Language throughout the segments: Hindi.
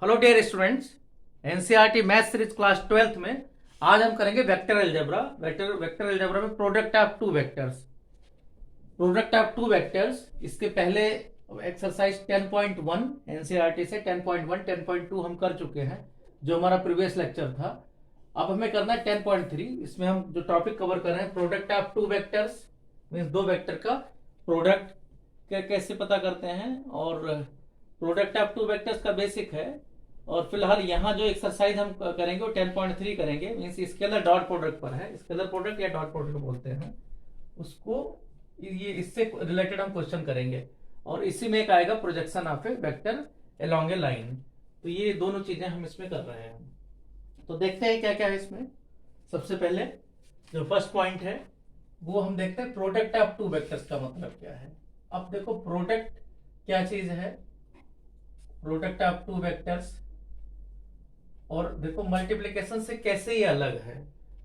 Hello dear students, NCERT math series class 12th में आज हम करेंगे वेक्टर अलजेब्रा। वेक्टर अलजेब्रा में product of two vectors. Product of two vectors इसके पहले एक्सरसाइज 10.1 एनसीईआरटी से 10.1 10.2 हम कर चुके हैं, जो हमारा प्रीवियस लेक्चर था। अब हमें करना है 10.3। इसमें हम जो टॉपिक कवर कर रहे हैं product of two vectors, means दो वेक्टर का प्रोडक्ट कैसे पता करते हैं, और प्रोडक्ट ऑफ टू वेक्टर्स का बेसिक है। और फिलहाल यहाँ जो एक्सरसाइज हम करेंगे वो 10.3 करेंगे, मीन्स स्केलर डॉट प्रोडक्ट पर है। स्केलर प्रोडक्ट या डॉट प्रोडक्ट बोलते हैं उसको। ये इससे रिलेटेड हम क्वेश्चन करेंगे, और इसी में एक आएगा projection of a vector along A line. तो ये दोनों चीजें हम इसमें कर रहे हैं। तो देखते हैं क्या क्या है इसमें। सबसे पहले जो फर्स्ट पॉइंट है वो हम देखते हैं प्रोडक्ट ऑफ टू वेक्टर्स का मतलब क्या है। अब देखो प्रोडक्ट क्या चीज है, प्रोडक्ट ऑफ टू वेक्टर्स। और देखो मल्टीप्लिकेशन से कैसे ये अलग है।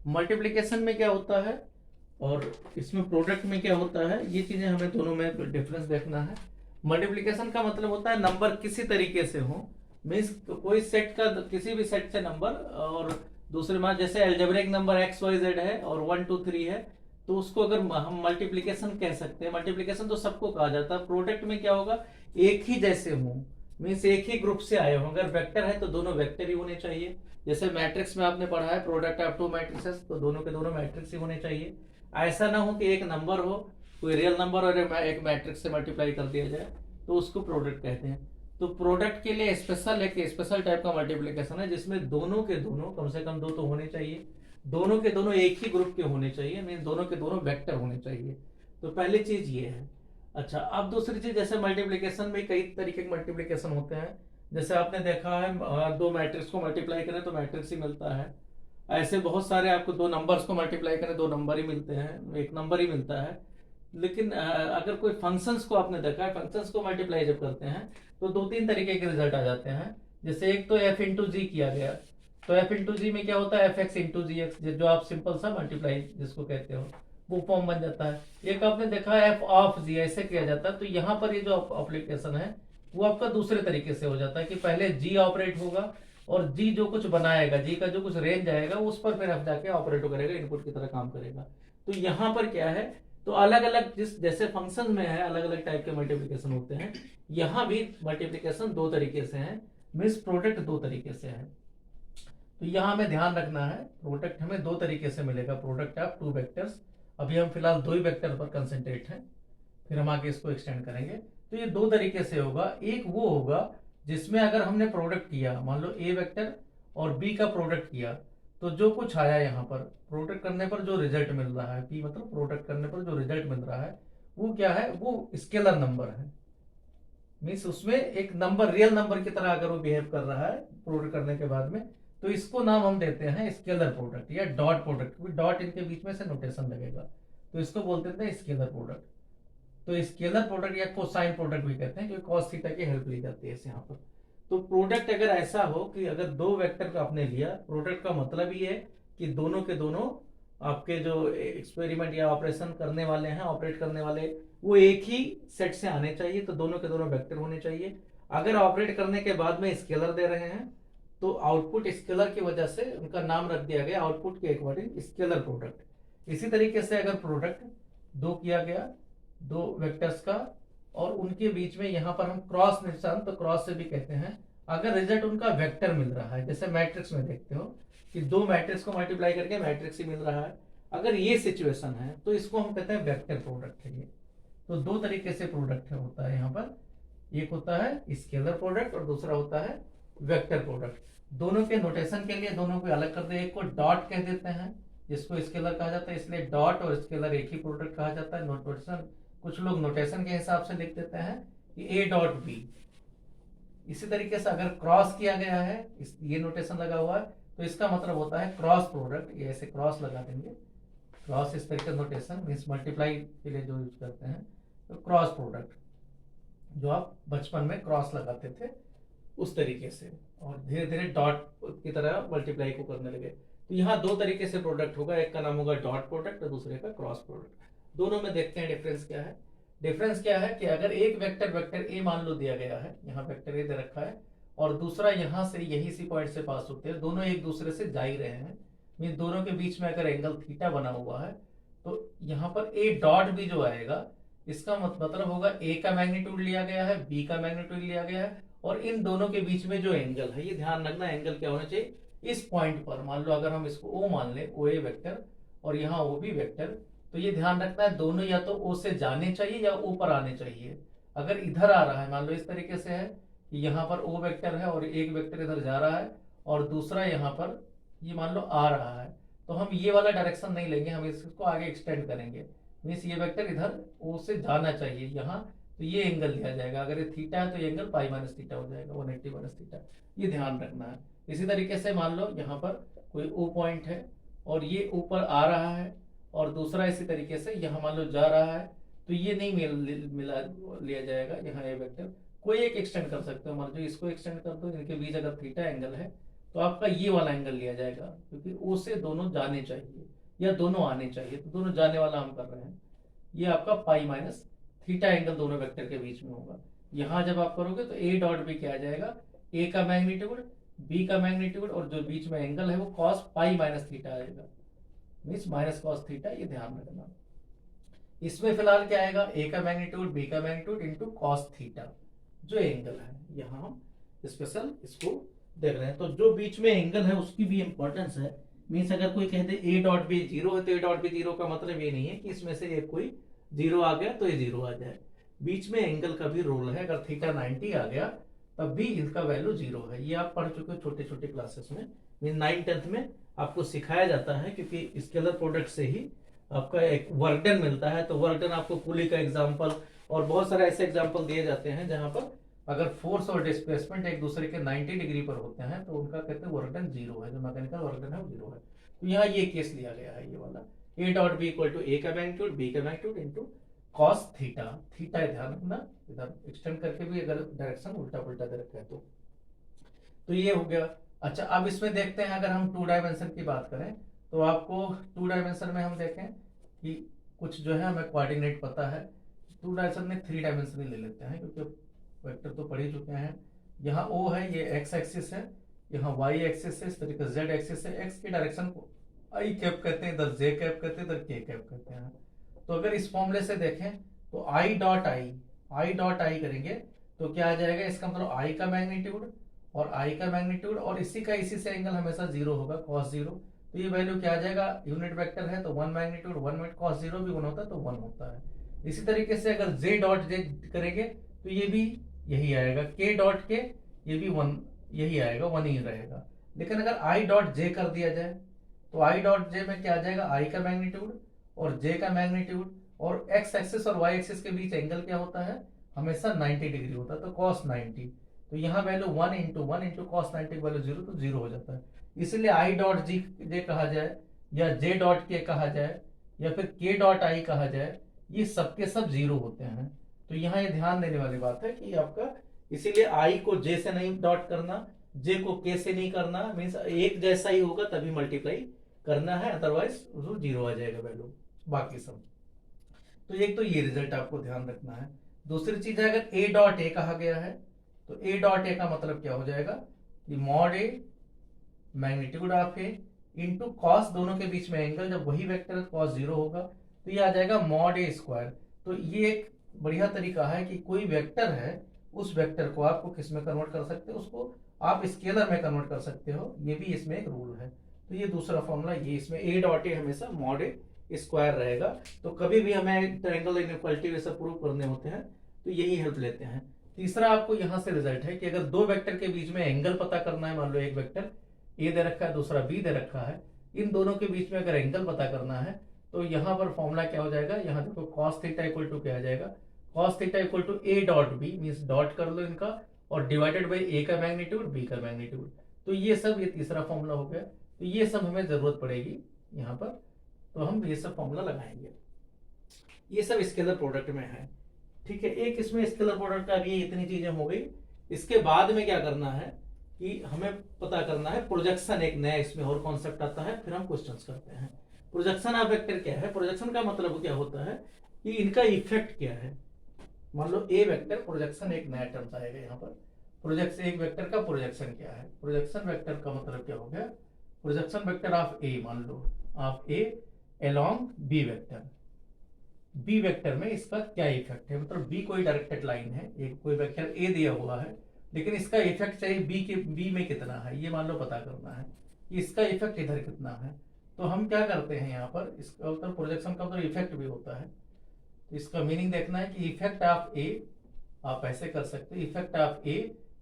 मल्टीप्लिकेशन में क्या होता है और इसमें प्रोडक्ट में क्या होता है, ये चीजें हमें दोनों में डिफरेंस देखना है। मल्टीप्लिकेशन का मतलब होता है नंबर किसी तरीके से हो, मीन्स कोई सेट का किसी भी सेट से नंबर, और दूसरे में जैसे algebraic number x y z है और 1 2 3 है, तो उसको अगर हम मल्टीप्लिकेशन कह सकते हैं। मल्टीप्लिकेशन तो सबको कहा जाता है। प्रोडक्ट में क्या होगा, एक ही जैसे हो, मीन्स एक ही ग्रुप से आए हो। अगर वेक्टर है तो दोनों वेक्टर ही होने चाहिए। जैसे मैट्रिक्स में आपने पढ़ा है प्रोडक्ट ऑफ टू मैट्रिसेस, तो दोनों के दोनों मैट्रिक्स ही होने चाहिए। ऐसा ना हो कि एक नंबर हो, कोई रियल नंबर और एक मैट्रिक्स से मल्टीप्लाई कर दिया जाए, तो उसको प्रोडक्ट कहते हैं। तो प्रोडक्ट के लिए स्पेशल टाइप का मल्टीप्लिकेशन है, जिसमें दोनों के दोनों कम से कम दो तो होने चाहिए, दोनों के दोनों एक ही ग्रुप के होने चाहिए, मीन दोनों के दोनों वेक्टर होने चाहिए। तो पहली चीज ये है। अच्छा, अब दूसरी चीज, जैसे मल्टीप्लिकेशन में कई तरीके के मल्टीप्लिकेशन होते हैं। जैसे आपने देखा है दो मैट्रिक्स को मल्टीप्लाई करें तो मैट्रिक्स ही मिलता है। ऐसे बहुत सारे आपको दो नंबर्स को मल्टीप्लाई करें दो नंबर ही मिलते हैं, एक नंबर ही मिलता है। लेकिन अगर कोई फंक्शंस को आपने देखा है, फंक्शंस को मल्टीप्लाई जब करते हैं तो दो तीन तरीके के रिजल्ट आ जाते हैं। जैसे एक तो एफ इंटू जी किया गया, तो एफ इंटू जी में क्या होता है, एफ एक्स इंटू जी एक्स, जो आप सिंपल सा मल्टीप्लाई जिसको कहते हो, वो फॉर्म बन जाता है। एक आपने देखा है एफ ऑफ जी, ऐसे किया जाता है। तो यहाँ पर ये जो एप्लीकेशन है वो आपका दूसरे तरीके से हो जाता है कि पहले जी ऑपरेट होगा, और जी जो कुछ बनाएगा, जी का जो कुछ रेंज आएगा उस पर फिर एफ जाके ऑपरेट करेगा, इनपुट की तरह काम करेगा। तो यहाँ पर क्या है, तो अलग अलग जिस जैसे फंक्शन में है अलग अलग टाइप के मल्टीप्लिकेशन होते हैं, यहाँ भी मल्टीप्लिकेशन दो तरीके से है, मीन्स प्रोडक्ट दो तरीके से है। तो यहाँ हमें ध्यान रखना है प्रोडक्ट हमें दो तरीके से मिलेगा, प्रोडक्ट ऑफ टू वेक्टर्स। अभी हम फिलहाल दो ही वेक्टर पर कंसंट्रेट हैं, फिर हम आगे इसको एक्सटेंड करेंगे। तो ये दो तरीके से होगा। एक वो होगा जिसमें अगर हमने प्रोडक्ट किया, मान लो ए वेक्टर और बी का प्रोडक्ट किया, तो जो कुछ आया यहाँ पर प्रोडक्ट करने पर जो रिजल्ट मिल रहा है, बी मतलब प्रोडक्ट करने पर जो रिजल्ट मिल रहा है वो क्या है, वो स्केलर नंबर है। मीन्स उसमें एक नंबर रियल नंबर की तरह अगर वो बिहेव कर रहा है प्रोडक्ट करने के बाद में, तो इसको नाम हम देते हैं स्केलर प्रोडक्ट या डॉट प्रोडक्ट। क्योंकि डॉट इनके बीच में से नोटेशन लगेगा, तो इसको बोलते हैं स्केलर प्रोडक्ट। तो स्केलर प्रोडक्ट या कोसाइन प्रोडक्ट भी कहते हैं, क्योंकि कॉस थीटा की हेल्प ली जाती है यहाँ पर। तो प्रोडक्ट अगर ऐसा हो कि अगर दो वेक्टर का आपने लिया, प्रोडक्ट का मतलब ये है कि दोनों के दोनों आपके जो एक्सपेरिमेंट या ऑपरेशन करने वाले हैं, ऑपरेट करने वाले, वो एक ही सेट से आने चाहिए, तो दोनों के दोनों वेक्टर होने चाहिए। अगर ऑपरेट करने के बाद में स्केलर दे रहे हैं तो आउटपुट स्केलर की वजह से उनका नाम रख दिया गया आउटपुट के अकॉर्डिंग स्केलर प्रोडक्ट। इसी तरीके से अगर प्रोडक्ट दो किया गया, दो वेक्टर्स का, और उनके बीच में यहां पर हम क्रॉस निशान, तो क्रॉस से भी कहते हैं अगर रिजल्ट उनका वेक्टर मिल रहा है। जैसे मैट्रिक्स में देखते हो कि दो मैट्रिक्स को मल्टीप्लाई करके मैट्रिक्स ही मिल रहा है, अगर ये सिचुएशन है तो इसको हम कहते हैं वेक्टर प्रोडक्ट है ये। तो दो तरीके से प्रोडक्ट है होता है यहाँ पर, एक होता है स्केलर प्रोडक्ट और दूसरा होता है वेक्टर प्रोडक्ट। दोनों के नोटेशन के लिए दोनों को अलग कर दे, एक को डॉट कह देते हैं जिसको स्केलर कहा जाता है, इसलिए डॉट और स्केलर एक ही प्रोडक्ट कहा जाता है। नोटेशन कुछ लोग नोटेशन के हिसाब से लिख देते हैं कि ए डॉट बी। इसी तरीके से अगर क्रॉस किया गया है, ये नोटेशन लगा हुआ है, तो इसका मतलब होता है क्रॉस प्रोडक्ट। ये ऐसे क्रॉस लगा देंगे, क्रॉस इस तरीके नोटेशन मीन्स मल्टीप्लाई के लिए जो यूज करते हैं, तो क्रॉस प्रोडक्ट जो आप बचपन में क्रॉस लगाते थे उस तरीके से, और धीरे धीरे डॉट की तरह मल्टीप्लाई को करने लगे। तो यहाँ दो तरीके से प्रोडक्ट होगा, एक का नाम होगा डॉट प्रोडक्ट और दूसरे का क्रॉस प्रोडक्ट। दोनों में देखते हैं डिफरेंस क्या है। डिफरेंस क्या है कि अगर एक वेक्टर ए मान लो दिया गया है, यहाँ वेक्टर ए दे रखा है, और दूसरा यहाँ से यही सी पॉइंट से पास होते हैं, दोनों एक दूसरे से जा ही रहे हैं, मीन दोनों के बीच में अगर एंगल थीटा बना हुआ है तो यहाँ पर ए डॉट भी जो आएगा इसका मतलब होगा ए का मैग्नीट्यूड लिया गया है, बी का मैग्नीट्यूड लिया गया है, और इन दोनों के बीच में जो एंगल है, ये ध्यान रखना एंगल क्या होना चाहिए इस पॉइंट पर। मान लो अगर हम इसको ओ मान ले, ओ ए वेक्टर, और यहाँ ओ बी वेक्टर, तो ये ध्यान रखना है दोनों या तो ओ से जाने चाहिए या ओ पर आने चाहिए। अगर इधर आ रहा है, मान लो इस तरीके से है कि यहाँ पर ओ वेक्टर है और एक वेक्टर इधर जा रहा है और दूसरा यहाँ पर ये मान लो आ रहा है, तो हम ये वाला डायरेक्शन नहीं लेंगे, हम इसको आगे एक्सटेंड करेंगे। मीन्स ये वेक्टर इधर ओ से जाना चाहिए यहाँ, तो ये एंगल लिया जाएगा। अगर ये थीटा है तो ये एंगल पाई माइनस थीटा हो जाएगा, 180 माइनस थीटा। ये ध्यान रखना है। इसी तरीके से मान लो यहाँ पर कोई ओ पॉइंट है और ये ऊपर आ रहा है और दूसरा इसी तरीके से यहाँ मान लो जा रहा है, तो ये नहीं मिला लिया जाएगा। यहाँ ये वेक्टर कोई एक एक्सटेंड कर सकते हो, मान लो इसको एक्सटेंड कर दो, इनके बीच अगर थीटा एंगल है तो आपका ये वाला एंगल लिया जाएगा, क्योंकि ओ से दोनों जाने चाहिए या दोनों आने चाहिए, तो दोनों जाने वाला हम कर रहे हैं। ये आपका पाई माइनस थीटा एंगल दोनों वेक्टर के बीच में होगा। यहाँ जब आप करोगे तो ए डॉट बी क्या आ जाएगा, ए का मैग्नीट्यूड, बी का मैग्नीट्यूड, और जो बीच में एंगल है वो कॉस पाई माइनस थीटा आएगा, मीन्स माइनस कॉस थीटा। ये ध्यान रखना। इसमें फिलहाल क्या आएगा, ए का मैग्नीट्यूड, बी का मैग्नीट्यूड इंटू कॉस थीटा, जो एंगल है। यहाँ हम स्पेशल इसको देख रहे हैं, तो जो बीच में एंगल है उसकी भी इंपॉर्टेंस है। मीन्स अगर कोई कहते ए डॉट बी जीरो है तो ए डॉट बी जीरो का मतलब ये नहीं है कि इसमें से एक कोई जीरो आ गया तो ये जीरो आ जाए, बीच में एंगल का भी रोल है। अगर थीटा 90 आ गया तब भी इसका वैल्यू जीरो है। ये आप पढ़ चुके हो छोटे छोटे क्लासेस में, मीन 9th में आपको सिखाया जाता है, क्योंकि स्केलर प्रोडक्ट से ही आपका एक वर्क डन मिलता है। तो वर्क डन आपको पुली का एग्जांपल और बहुत सारे ऐसे एग्जांपल दिए जाते हैं जहां पर अगर फोर्स और डिस्प्लेसमेंट एक दूसरे के 90 डिग्री पर होते हैं तो उनका कहते हैं वर्क डन जीरो है, जो मैकेनिकल वर्क डन है वो जीरो है। तो यहाँ ये केस लिया गया है, ये वाला A dot B equal to A का मैग्नीट्यूड, बी का magnitude into cos theta. Theta ध्यान रखना, इधर एक्सटेंड करके भी अगर डायरेक्शन उल्टा पुल्टा दे रखा है तो ये हो गया। अच्छा, अब इसमें देखते हैं अगर हम 2 डायमेंशन की बात करें तो आपको 2 डायमेंशन में हम देखें कि कुछ जो है हमें कोऑर्डिनेट पता है। 2 डायमेंशन में 3 डायमेंशन ही ले लेते हैं, क्योंकि वेक्टर तो पढ़ ही चुके हैं। यहाँ ओ है, ये एक्स एक्सिस है, यहाँ वाई एक्सिस है, इस तरीके जेड एक्सिस है। एक्स की डायरेक्शन को आई कैप कहते हैं, इधर जे कैप कहते हैं, इधर के कैप कहते हैं। तो अगर इस फॉर्मूले से देखें तो आई डॉट आई करेंगे तो क्या आ जाएगा, इसका मतलब आई का मैग्नीट्यूड और आई का मैग्नीट्यूड, और इसी का इसी से एंगल हमेशा जीरो होगा, कॉस जीरो। तो ये वैल्यू क्या आ जाएगा, यूनिट वेक्टर है तो 1 मैग्नीट्यूड 1 मिनट, कॉस जीरो भी 1 होता है तो 1 होता है। इसी तरीके से अगर जे डॉट जे करेंगे तो ये भी यही आएगा, के डॉट के ये भी 1 यही आएगा, 1 ही रहेगा। लेकिन अगर आई डॉट जे कर दिया जाए तो आई डॉट जे में क्या आ जाएगा, आई का मैग्नीट्यूड और जे का मैग्नीट्यूड, और एक्स एक्सिस और वाई एक्सिस के बीच एंगल क्या होता है, हमेशा 90 डिग्री होता है, तो कॉस 90। तो यहाँ value 1 into cos 90 value zero, तो जीरो हो जाता है। इसलिए आई डॉट जी जे कहा जाए या जे डॉट के कहा जाए या फिर के डॉट आई कहा जाए, ये सबके सब जीरो होते हैं। तो यहाँ ये ध्यान देने वाली बात है कि आपका, इसीलिए आई को जे से नहीं डॉट करना, जे को के से नहीं करना, मीन्स एक जैसा ही होगा तभी मल्टीप्लाई करना है, अदरवाइज जीरो आ जाएगा वैल्यू बाकी सब। तो एक तो ये रिजल्ट आपको ध्यान रखना है। दूसरी चीज है, अगर ए डॉट ए कहा गया है तो ए डॉट ए का मतलब क्या हो जाएगा कि mod A magnitude of A into cos, दोनों के बीच में एंगल, जब वही वेक्टर कॉस जीरो होगा तो ये आ जाएगा मॉड ए स्क्वायर। तो ये एक बढ़िया तरीका है कि कोई वेक्टर है, उस वेक्टर को आपको किस में कन्वर्ट कर सकते हो, उसको आप स्केलर में कन्वर्ट कर सकते हो, ये भी इसमें एक रूल है। तो ये दूसरा फॉर्मूला, ये इसमें ए डॉट ए हमेशा मॉड ए स्क्वायर रहेगा। तो कभी भी हमें ट्रायंगल इनइक्वालिटी वैसे प्रूव करने होते हैं तो यही हेल्प लेते हैं। तीसरा आपको यहां से रिजल्ट है कि अगर दो वेक्टर के बीच में एंगल पता करना है, मान लो एक वेक्टर ए दे रखा है दूसरा बी दे रखा है, इन दोनों के बीच में अगर एंगल पता करना है तो यहाँ पर फॉर्मूला क्या हो जाएगा, यहाँ देखो कॉस थीटा इक्वल टू क्या आ जाएगा, cos theta equal to a dot b, means dot कर लो इनका, और डिवाइडेड बाई ए का मैग्नीट्यूड बी का मैग्नीट्यूड। तो ये सब, ये तीसरा फॉर्मूला हो गया। तो ये सब हमें जरूरत पड़ेगी यहाँ पर, तो हम ये सब फॉर्मूला लगाएंगे। ये सब स्केलर प्रोडक्ट में है, ठीक है। एक इसमें स्केलर प्रोडक्ट का भी इतनी चीजें हो गई। इसके बाद में क्या करना है कि हमें पता करना है प्रोजेक्शन, एक नया इसमें और कॉन्सेप्ट आता है, फिर हम क्वेश्चंस करते हैं। प्रोजेक्शन ऑफ वेक्टर क्या है, प्रोजेक्शन का मतलब क्या होता है कि इनका इफेक्ट क्या है। मान लो ए वेक्टर प्रोजेक्शन, एक नया टर्म आएगा यहाँ पर, प्रोजेक्शन, एक वेक्टर का प्रोजेक्शन क्या है। प्रोजेक्शन वेक्टर का मतलब क्या हो गया, प्रोजेक्शन वेक्टर ऑफ ए, मान लो of A along B vector, B vector में इसका क्या इफेक्ट है, मतलब बी कोई डायरेक्टेड लाइन है, एक कोई वेक्टर ए दिया हुआ है, लेकिन इसका इफेक्ट चाहिए बी के, बी में कितना है ये मान लो पता करना है कि इसका इफेक्ट इधर कितना है। तो हम क्या करते हैं यहाँ पर, इसका मतलब प्रोजेक्शन का मतलब इफेक्ट भी होता है, तो इसका मीनिंग देखना है कि इफेक्ट ऑफ ए, आप ऐसे कर सकते हैं effect of A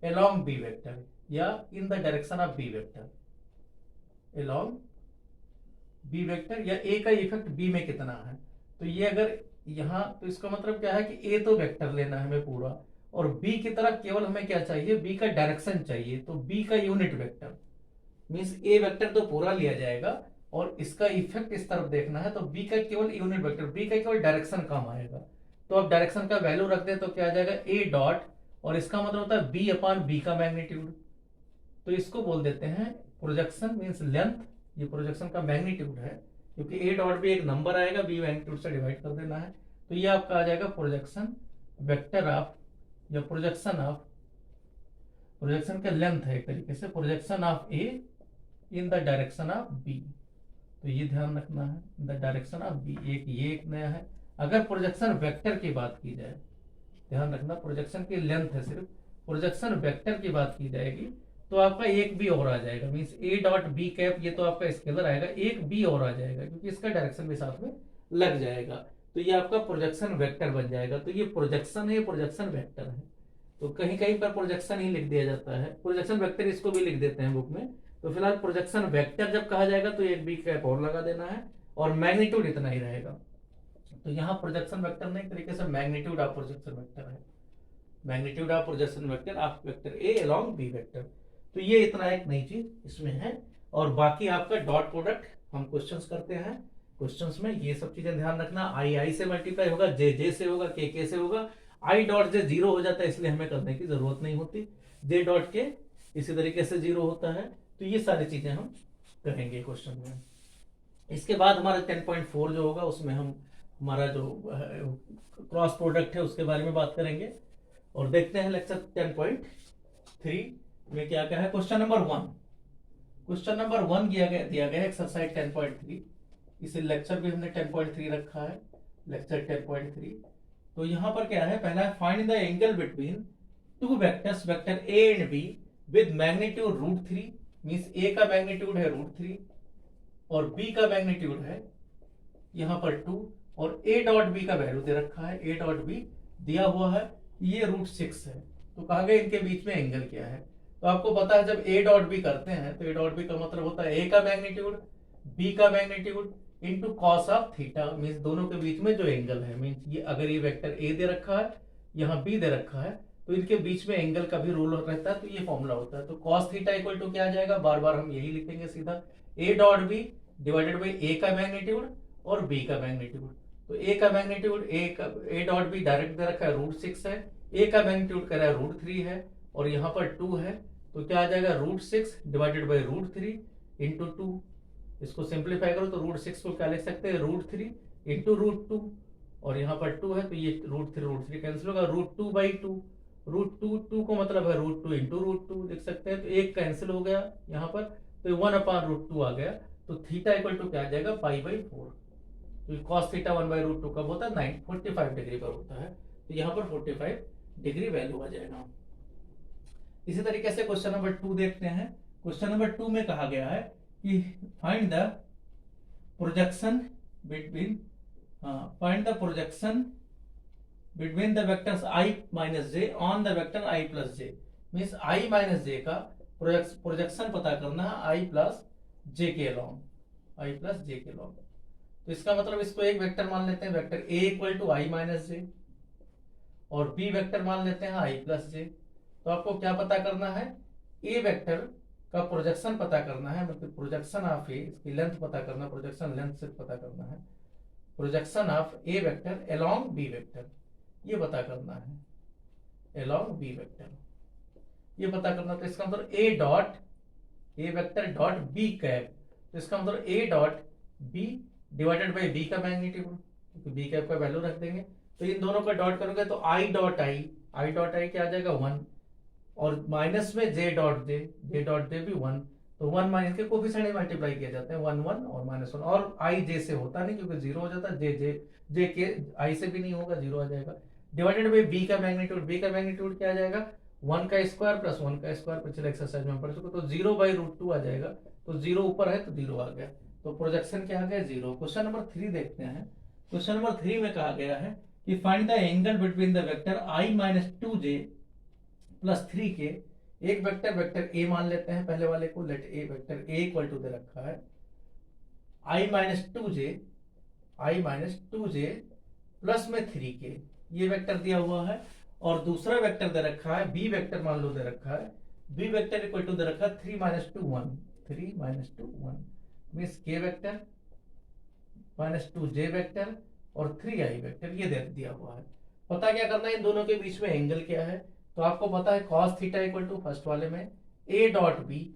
along B vector या in the direction of B vector, along B vector या ए का इफेक्ट बी में कितना है। तो ये अगर यहाँ, तो इसका मतलब क्या है कि ए तो वेक्टर लेना है हमें पूरा, और बी की तरफ केवल हमें क्या चाहिए, बी का डायरेक्शन चाहिए, तो बी का यूनिट वेक्टर मीन्स ए वेक्टर तो पूरा लिया जाएगा और इसका इफेक्ट इस तरफ देखना है, तो बी का केवल यूनिट वेक्टर, बी का केवल डायरेक्शन काम आएगा। तो अब डायरेक्शन का वैल्यू रख दे तो क्या आ जाएगा ए डॉट, और इसका मतलब होता है बी अपॉन बी का मैग्नीट्यूड, तो इसको बोल देते हैं प्रोजेक्शन मीन्स लेंथ, ये प्रोजेक्शन का मैग्नीट्यूड है, क्योंकि ए डॉट भी एक नंबर आएगा, बी मैग्नीट्यूड से डिवाइड कर देना है, तो ये आपका आ जाएगा प्रोजेक्शन वेक्टर ऑफ, या प्रोजेक्शन ऑफ, प्रोजेक्शन का लेंथ है एक तरीके से, projection of a in the direction of b, तो ये ध्यान रखना है, in the direction of b, एक नया है। अगर प्रोजेक्शन वेक्टर की बात की जाए, ध्यान रखना प्रोजेक्शन की लेंथ है सिर्फ, प्रोजेक्शन वेक्टर की बात की जाएगी तो आपका एक बी और आ जाएगा, means a dot b cap, ये तो आपका स्केलर आएगा, एक बी और आ जाएगा क्योंकि इसका डायरेक्शन भी साथ में लग जाएगा, तो ये आपका प्रोजेक्शन वेक्टर बन जाएगा। तो ये प्रोजेक्शन है, प्रोजेक्शन वेक्टर है, तो कहीं कहीं पर प्रोजेक्शन ही लिख दिया जाता है, प्रोजेक्शन वेक्टर इसको भी लिख देते हैं बुक में। तो फिलहाल प्रोजेक्शन वेक्टर जब कहा जाएगा तो एक बी कैप और लगा देना है, और मैग्नीट्यूड इतना ही रहेगा। तो यहाँ प्रोजेक्शन वेक्टर ने एक तरीके से मैग्नीट्यूड ऑफ प्रोजेक्शन वेक्टर है, magnitude of projection vector of vector a along B vector. तो ये इतना एक नई चीज इसमें है, और बाकी आपका डॉट प्रोडक्ट हम क्वेश्चंस करते हैं, क्वेश्चंस में ये सब चीजें ध्यान रखना, आई आई से मल्टीप्लाई होगा, जे जे से होगा, के से होगा, आई डॉट जे जीरो हो जाता है इसलिए हमें करने की जरूरत नहीं होती, जे डॉट के इसी तरीके से जीरो होता है। तो ये सारी चीजें हम करेंगे क्वेश्चन में। इसके बाद हमारा 10.4 जो होगा उसमें हम हमारा जो क्रॉस प्रोडक्ट है उसके बारे में बात करेंगे, और देखते हैं लेक्चर 10.3 में क्या क्या है। क्वेश्चन नंबर 1, क्वेश्चन नंबर 1 दिया गया एक्सरसाइज 10.3, इसे लेक्चर भी हमने 10.3 रखा है, लेक्चर 10.3। तो यहां पर क्या है, पहला है find the angle between two vectors vector A and B with magnitude √3, means A का मैग्नीट्यूड है √3 और बी का मैग्नीट्यूड है यहां पर 2, और ए डॉट बी का वैल्यू दे रखा है, ए डॉट बी दिया हुआ है ये √6 है। तो कहा गया इनके बीच में एंगल क्या है। तो आपको पता है जब ए डॉट बी करते हैं तो ए डॉट बी का मतलब होता है ए का मैग्नीट्यूड बी का magnitude into cos of theta, means दोनों के बीच में जो एंगल है, मीन्स ये अगर ये वेक्टर ए दे रखा है यहाँ बी दे रखा है तो इनके बीच में एंगल का भी रूल रहता है, तो ये फॉर्मूला होता है। तो कॉस थीटा इक्वल टू क्या आ जाएगा, बार बार हम यही लिखेंगे सीधा, A dot B divided by A का मैग्नीट्यूड और बी का मैग्नीट्यूड। तो ए का मैग्नीट्यूड ए डॉट बी डायरेक्ट दे रखा है √6 है, ए का मैग्नीट्यूड कह रहा है √3 है और यहाँ पर 2 है, तो क्या आ जाएगा √6 डिवाइडेड बाई √3 इंटू 2। इसको सिंप्लीफाई करो तो √6 को क्या लिख सकते हैं, √3 इंटू √2, और यहाँ पर 2 है तो ये √3 कैंसिल होगा, √2/2, √2 को मतलब है √2 इंटू √2 लिख सकते हैं, तो एक कैंसिल हो गया यहाँ पर, तो 1/√2 आ गया। तो थीटा इक्वल टू क्या आ जाएगा, π/4। तो cos थीटा 1/√2 कब होता है, 45 डिग्री पर होता है, तो यहाँ पर 45 डिग्री वैल्यू आ जाएगा। इसी तरीके से क्वेश्चन नंबर 2 देखते हैं। क्वेश्चन नंबर 2 में कहा गया है कि find the projection between between the vectors i minus J on the vector i plus J, means i minus J का प्रोजेक्शन पता करना है i प्लस जे के अलोंग, i प्लस जे के अलोंग। तो इसका मतलब इसको एक वेक्टर मान लेते हैं, vector a equal to i minus J, और b वेक्टर मान लेते हैं i प्लस जे। तो आपको क्या पता करना है, a वेक्टर का प्रोजेक्शन पता करना है, मतलब प्रोजेक्शन ऑफ ए, इसकी लेंथ पता करना, प्रोजेक्शन लेंथ से पता करना है, projection of a vector along B vector ये पता करना है, अलोंग बी वेक्टर ये पता करना। तो इसका मतलब a dot a vector dot b cap, तो इसका मतलब a dot B divided by B का मैग्नीट्यूड, तो बी कैप का वैल्यू रख देंगे। तो इन दोनों का डॉट करोगे तो आई डॉट आई क्या आ जाएगा 1, और माइनस में जे डॉट जे भी 1, तो 1 माइनस के कोफिशिएंट मल्टीप्लाई किए जाते हैं, 1 1 और -1, और आई जे से होता नहीं क्योंकि जीरो हो जाता है, जे के आई से भी नहीं होगा, जीरो आ जाएगा। डिवाइडेड बाई बी का मैग्नीट्यूड क्या आ जाएगा, 1 का स्क्वायर प्लस 1 का स्क्वायर, पिछले एक्सरसाइज में पढ़ चुके, तो 0/√2 आ जाएगा, तो जीरो ऊपर है तो जीरो आ गया, तो प्रोजेक्शन क्या आ गया, जीरो। क्वेश्चन नंबर 3 देखते हैं। क्वेश्चन नंबर 3 में कहा गया है कि find the angle between the vector i-2j plus 3 के, एक वेक्टर ए मान लेते हैं पहले वाले को, let A vector A equal to दे रखा है i-2j प्लस में 3 के, ये वेक्टर दिया हुआ है, और दूसरा वेक्टर दे रखा है बी वेक्टर मान लो दे रखा है, बी वेक्टर इक्वल टू दे रखा है 3 - 2 1 मीन्स के वेक्टर -2j वेक्टर और 3i वेक्टर, ये दे दिया हुआ है। पता क्या करना है, इन दोनों के बीच में एंगल क्या है, तो आपको पता है cos theta equal to first वाले में a dot B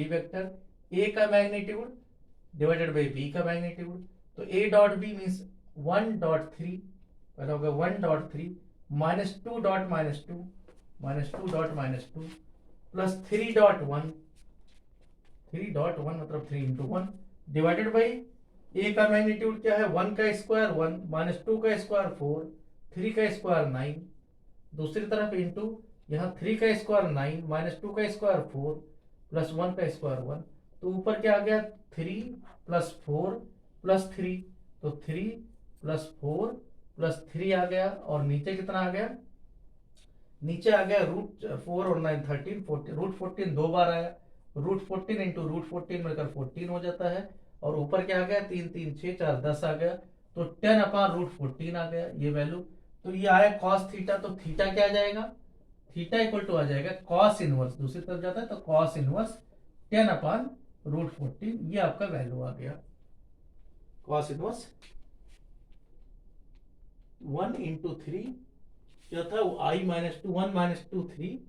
vector, a का मैग्नीट्यूड डिवाइडेड बाई b का मैग्नीट्यूड, तो a डॉट बी मीन्स 1.3, पहला होगा 1.3 -2.-2 प्लस 3.1 मतलब 3 × 1 डिवाइडेड बाई a का मैग्नीट्यूड क्या है, 1 का स्क्वायर 1 -2 का स्क्वायर 4, 3 का स्क्वायर 9, दूसरी तरफ इंटू यहाँ 3 का स्क्वायर 9 -2 का स्क्वायर 4 प्लस 1 का स्क्वायर 1, तो ऊपर क्या आ गया 3 + 4 + 3, तो 3 + 4 + 3 आ गया, और नीचे कितना आ गया, नीचे आ गया √4 और 9 13 14, √14 दो बार आया, √14 × √14 मिलकर 14 हो जाता है, और ऊपर क्या आ गया 3 3 6 4 10 आ गया, तो 10/√14 आ गया ये वैल्यू, तो ये आया cos थीटा, तो थीटा क्या आ जाएगा, थीटा इक्वल टू आ जाएगा cos इनवर्स, दूसरी तरफ जाता है तो cos इनवर्स 10/√14, ये आपका वैल्यू आ गया, cos इनवर्स 1 × 3 क्या था, i-2 1 - 2 3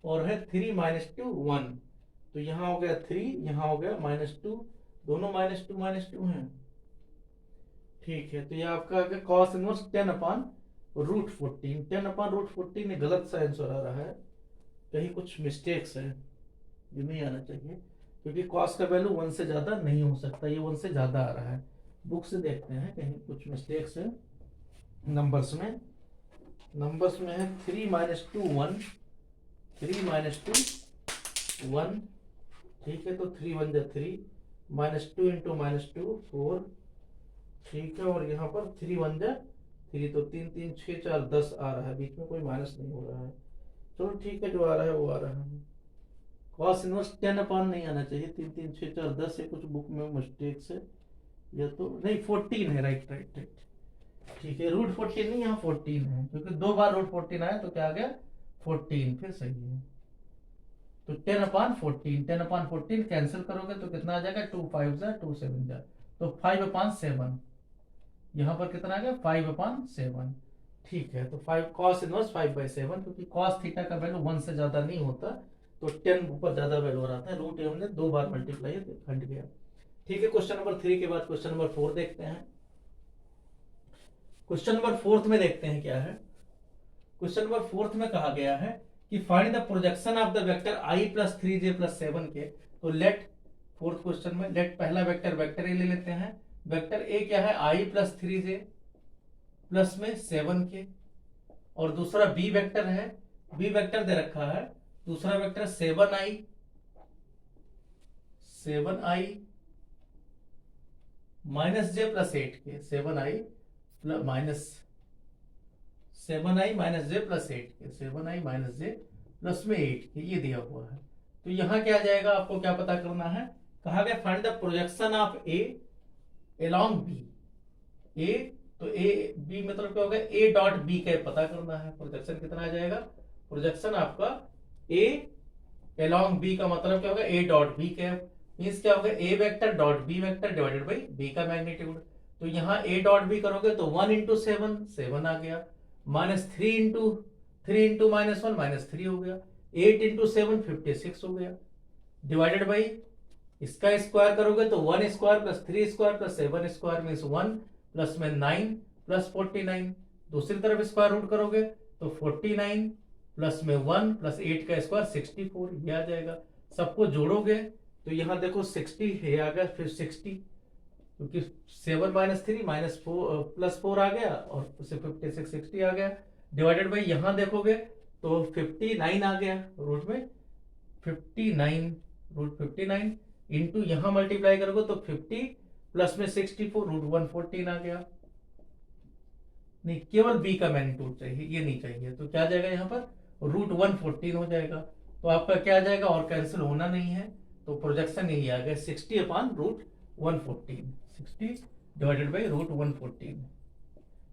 और है 3 - 2 1, तो यहाँ हो गया 3, यहाँ हो गया -2, दोनों -2 हैं, ठीक है, तो ये आपका आ गया cos इनवर्स 10/√14, 10/√14 गलत सा आंसर आ रहा है, कहीं कुछ मिस्टेक्स है, ये नहीं आना चाहिए, क्योंकि cos का वैल्यू 1 से ज्यादा नहीं हो सकता, ये 1 से ज्यादा आ रहा है, बुक से देखते हैं कहीं कुछ मिस्टेक्स है, नंबर्स में है 3 - 2 1, 3 - 2 1, ठीक है, तो 3 1 जा 3 -2 × -2 4, ठीक है, और यहाँ पर 3 1 जा 3, तो 3 3 6 4 10 आ रहा है, बीच में कोई माइनस नहीं हो रहा है, चलो ठीक है, जो आ रहा है वो आ रहा है, cos इनवर्स 10 नहीं आना चाहिए, 3 3 6 4 10 है, कुछ बुक में मिस्टेक्स है, या तो नहीं 14 है, राइट, ठीक है, √14 नहीं, यहाँ 14 है, क्योंकि दो बार √14 आया, तो क्या आ गया 14, फिर सही है, तो 10/14 कैंसिल करोगे तो कितना आ जाएगा, 2 5 जा 2 7 जा, तो 5/7, यहाँ पर कितना आ गया 5/7, ठीक है, तो 5 cos इनवर्स 5/7, क्योंकि cos थीटा का वैल्यू 1 से ज्यादा नहीं होता, तो 10 ऊपर ज्यादा वैल्यू आता है, रूट हमने दो बार मल्टीप्लाई हट गया, ठीक है। क्वेश्चन नंबर 3 के बाद क्वेश्चन नंबर 4 देखते हैं। क्वेश्चन नंबर 4 में देखते हैं क्या है, क्वेश्चन नंबर 4 में कहा गया है कि find the projection of the vector i + 3j + 7 के, तो लेट, फोर्थ क्वेश्चन में लेट पहला वेक्टर ए ले लेते हैं, वेक्टर ए क्या है i + 3j प्लस में 7 के, और दूसरा बी वेक्टर है, बी वेक्टर दे रखा है, दूसरा वेक्टर 7i -j + 8 के, 7i -j + 8 के, 7i -j प्लस में 8 के, ये दिया हुआ है, तो यहां क्या आ जाएगा, आपको क्या पता करना है, कहा गया find the projection of A along B, A तो ए बी मतलब क्या होगा, ए डॉट बी का पता करना है, प्रोजेक्शन कितना आ जाएगा, प्रोजेक्शन आपका ए अलोंग बी का मतलब क्या होगा, ए डॉट बी का मीन्स क्या होगा, A vector dot B vector divided by B का मैग्नीट्यूड, तो यहाँ ए डॉट बी करोगे तो 1 × 7 7 आ गया, -3 × 3 × -1 -3 हो गया, 8 × 7 56 हो गया, डिवाइडेड बाई इसका स्क्वायर करोगे तो 1 square + 3 square + 7 square means 1 plus में 9 + 49, दूसरी तरफ स्क्वायर रूट करोगे तो 49 प्लस में 1 प्लस 8 का स्क्वायर 64, ये आ जाएगा। सबको जोड़ोगे तो यहाँ देखो 60 है आ गया, फिर 60 क्योंकि 7 माइनस 3 माइनस 4 प्लस 4 आ गया और उसे 56 60 आ गया। डिवाइडेड बाई यहाँ देखोगे तो 59 आ गया रूट में 59, रूट 59 इंटू यहाँ मल्टीप्लाई करोगे तो 50 प्लस में 64 रूट 114 आ गया। नहीं, केवल b का मैग्नीट्यूड चाहिए, ये नहीं चाहिए, तो क्या आ जाएगा यहाँ पर रूट 114 हो जाएगा। तो आपका क्या आ जाएगा, और कैंसिल होना नहीं है, तो प्रोजेक्शन यही आ गया 60 upon root 114, 60 divided by root 114।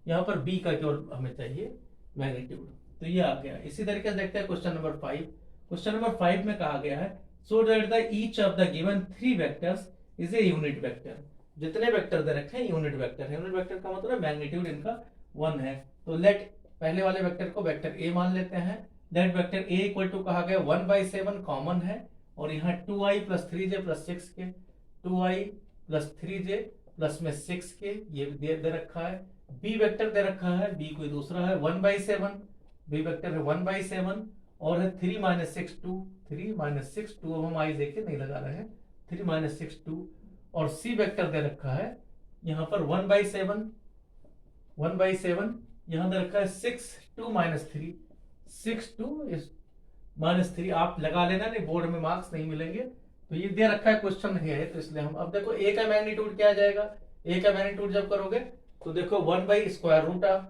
यहाँ पर b का केवल हमें चाहिए मैग्नीट्यूड, तो ये आ गया। इसी तरीके से देखते हैं क्वेश्चन नंबर 5। क्वेश्चन नंबर 5 में कहा गया है सो that the each of the given 3 vectors is a unit vector. जितने वेक्टर दे रखे हैं यूनिट वेक्टर है। यूनिट वेक्टर का मतलब मैग्नीट्यूड इनका 1 है। तो लेट पहले वाले वेक्टर को वेक्टर ए मान लेते हैं। Let vector A equal to कहा गया 1/7 कॉमन है और यहाँ 2i प्लस 3j प्लस 6 के, 2i प्लस 3j प्लस में 6 के, ये दे रखा है। बी वेक्टर दे रखा है, बी कोई दूसरा है 1/7, बी वेक्टर है 1/7 और है 3 माइनस 6 2, 3 माइनस 6 2, अब हम आई देखे नहीं लगा रहे हैं, 3 माइनस 6 2। और सी वेक्टर दे रखा है यहाँ पर 1/7, 1/7 यहाँ दे रखा है 6 2 माइनस 3, 6 2 माइनस 3, आप लगा लेना, नहीं बोर्ड में मार्क्स नहीं मिलेंगे। तो ये दे रखा है, क्वेश्चन है तो इसलिए हम अब देखो ए का मैग्नीट्यूड क्या आ जाएगा। ए का मैग्नीट्यूड जब करोगे तो देखो 1/√,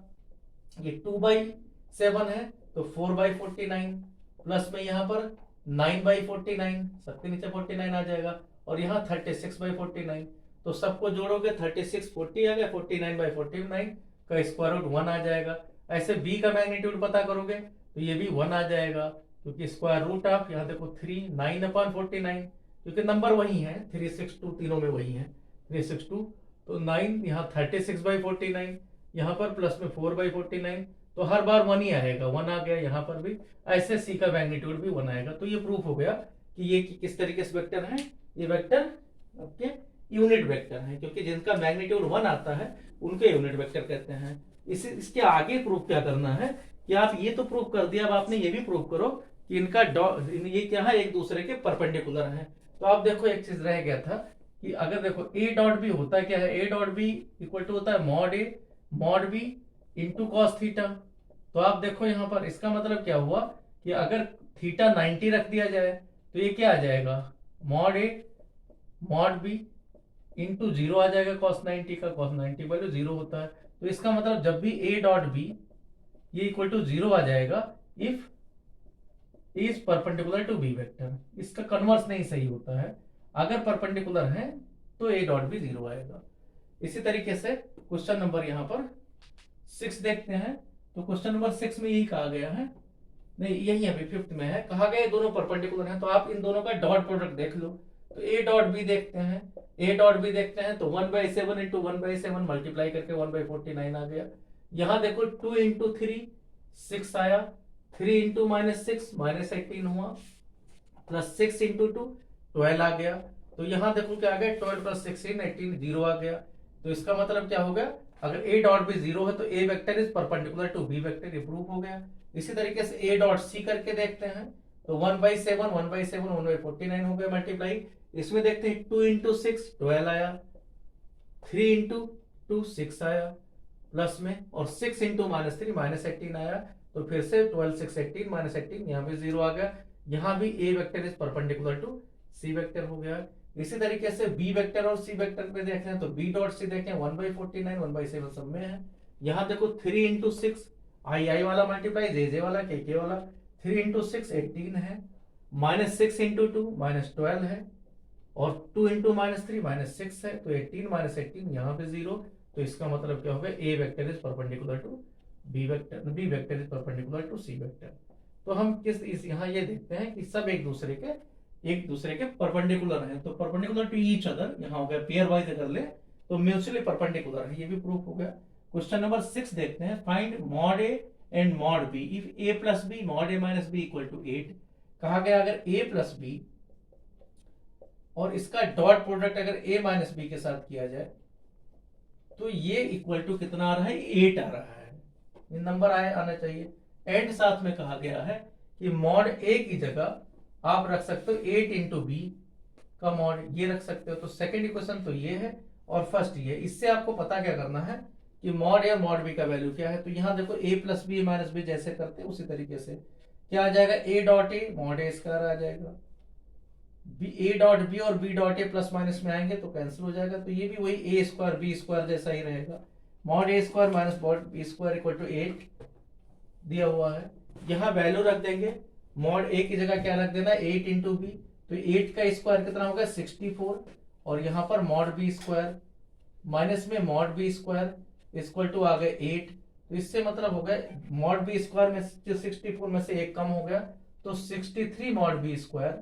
ये 2/7 है तो 4/49 प्लस में यहाँ पर 9/49, सबके नीचे 49 आ जाएगा और यहाँ 36/49। तो सबको जोड़ोगे 36 40 आ गया, 49/49 का स्क्वायर रूट 1 आ जाएगा। ऐसे b का मैग्नीट्यूड पता करोगे तो ये भी 1 आ जाएगा, क्योंकि स्क्वायर रूट ऑफ यहाँ देखो 3 9/49, क्योंकि नंबर वही है 362, तीनों में वही है 362, तो 9 यहाँ 36/49, यहाँ पर प्लस में 4/49, तो हर बार 1 ही आएगा, 1 आ गया यहाँ पर भी। ऐसे c का मैग्नीट्यूड भी 1 आएगा। तो ये प्रूफ हो गया कि ये किस तरीके से वेक्टर है, ये वेक्टर आपके यूनिट वेक्टर है, क्योंकि जिनका मैग्नीट्यूड 1 आता है उनके यूनिट वेक्टर कहते हैं। इसके आगे प्रूफ क्या करना है कि आप ये तो प्रूफ कर दिया, अब आपने ये भी प्रूफ करो कि इनका ये क्या है, एक दूसरे के परपेंडिकुलर है। तो आप देखो एक चीज रह गया था कि अगर देखो ए डॉट बी होता है क्या है, A dot B equal to होता है मॉड ए mod B into cos theta. तो आप देखो यहाँ पर इसका मतलब क्या हुआ कि अगर थीटा 90 रख दिया जाए तो ये क्या आ जाएगा, मॉड ए मॉड बी इंटू 0 आ जाएगा कॉस 90 का, कॉस 90 वैल्यू 0 होता है। तो इसका मतलब जब भी ए डॉट बी ये इक्वल टू 0 आ जाएगा if is perpendicular to B vector. इसका कन्वर्स नहीं सही होता है, अगर परपेंडिकुलर है तो ए डॉट बी 0 आएगा। इसी तरीके से क्वेश्चन नंबर यहाँ पर 6 देखते हैं। तो क्वेश्चन नंबर 6 में यही कहा गया है, नहीं यही अभी 5th में है, कहा गया दोनों परपेंडिकुलर हैं, तो आप इन दोनों का डॉट प्रोडक्ट देख लो। तो ए डॉट बी देखते हैं, ए डॉट बी देखते हैं तो 1/7 इंटू 1/7 मल्टीप्लाई करके 1/49 आ गया। यहाँ देखो 2 इंटू 3 6 आया, 3 इंटू -6 -18 हुआ, प्लस 6 इंटू 2 12 आ गया। तो यहाँ देखो क्या आ गया, 12 प्लस 16 18 0 आ गया। तो इसका मतलब क्या हो गया, अगर ए डॉट बी 0 है तो A vector is perpendicular to B vector, ये प्रूफ हो गया। इसी तरीके से ए डॉट सी करके देखते हैं तो 1/7 1/7 1/49 हो गया मल्टीप्लाई। इसमें देखते हैं 2 इंटू 6 12 आया, 3 इंटू 2 6 आया प्लस में, और 6 इंटू -3 -18 आया। तो फिर से 12 6 18 -18 यहाँ पे 0 आ गया। यहाँ भी A vector is perpendicular to C vector हो गया। इसी तरीके से बी वेक्टर और सी वेक्टर पे देखें तो बी डॉट सी देखें 1/49 1/7 सब में है। यहाँ देखो 3 इंटू 6 आई वाला मल्टीप्लाई जे वाला के वाला, 3 इंटू 6 18 है, -6 इंटू 2 -12 है, और 2 इंटू -3 -6 है। तो 18 -18 यहाँ पे 0। तो इसका मतलब क्या होगा, A vector is perpendicular to B vector, B vector is perpendicular to C vector. तो हम किस यहाँ ये देखते हैं कि सब एक दूसरे के परपेंडिकुलर हैं। तो परपेंडिकुलर टू ईच अदर, यहाँ हो गया पेयर वाइज अगर ले तो म्यूचुअली परपेंडिकुलर है, ये भी प्रूफ हो गया। क्वेश्चन नंबर 6 देखते हैं, find mod a and mod b if a plus b mod a minus b equal to 8। कहा गया अगर ए प्लस बी और इसका डॉट प्रोडक्ट अगर ए माइनस बी के साथ किया जाए तो ये इक्वल टू कितना आ रहा है, 8 आ रहा है। ये नंबर आना चाहिए, एंड साथ में कहा गया है कि मॉड ए की जगह आप रख सकते हो 8 इंटू बी का मॉड, ये रख सकते हो। तो सेकेंड इक्वेशन तो ये है और फर्स्ट ये। इससे आपको पता क्या करना है कि मॉड ए और मॉड बी का वैल्यू क्या है। तो यहाँ देखो A plus B minus B जैसे करते हैं उसी तरीके से क्या आ जाएगा, A dot A mod A square आ जाएगा, बी ए डॉट बी और B dot A plus minus में आएंगे तो कैंसिल हो जाएगा। तो ये भी वही ए स्क्वायर बी स्क्वायर जैसा ही रहेगा, mod A square minus mod B square equal to 8 दिया हुआ है। यहाँ वैल्यू रख देंगे, मॉड ए की जगह क्या रख देना, 8 इंटू बी। तो 8 का स्क्वायर कितना होगा 64, और यहाँ पर मॉड बी स्क्वायर माइनस में mod B square equal to आ गए 8। तो इससे मतलब हो गया मॉड बी स्क्वायर में 64 में से एक कम हो गया तो 63 मॉड बी स्क्वायर,